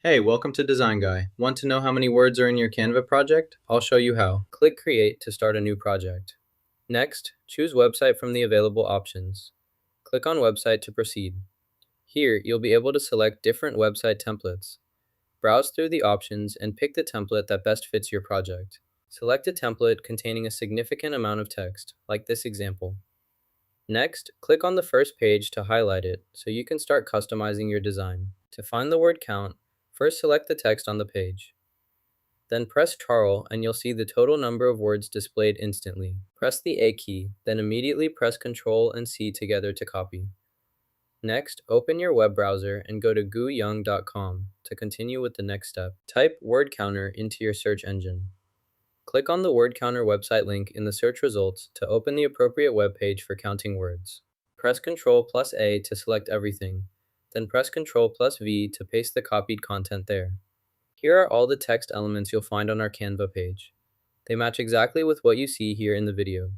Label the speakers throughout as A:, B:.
A: Hey, welcome to Design Guy. Want to know how many words are in your Canva project? I'll show you how. Click Create to start a new project. Next, choose Website from the available options. Click on Website to proceed. Here, you'll be able to select different website templates. Browse through the options and pick the template that best fits your project. Select a template containing a significant amount of text, like this example. Next, click on the first page to highlight it so you can start customizing your design. To find the word count, first select the text on the page. Then press Charl and you'll see the total number of words displayed instantly. Press the A key, then immediately press Ctrl and C together to copy. Next, open your web browser and go to guyoung.com to continue with the next step. Type word counter into your search engine. Click on the word counter website link in the search results to open the appropriate web page for counting words. Press Ctrl plus A to select everything, then press Ctrl plus V to paste the copied content there. Here are all the text elements you'll find on our Canva page. They match exactly with what you see here in the video.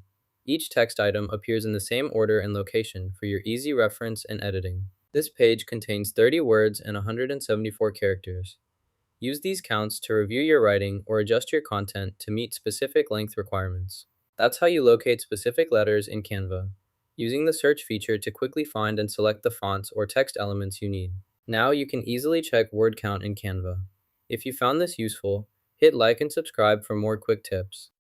A: Each text item appears in the same order and location for your easy reference and editing. This page contains 30 words and 174 characters. Use these counts to review your writing or adjust your content to meet specific length requirements. That's how you locate specific letters in Canva, using the search feature to quickly find and select the fonts or text elements you need. Now you can easily check word count in Canva. If you found this useful, hit like and subscribe for more quick tips.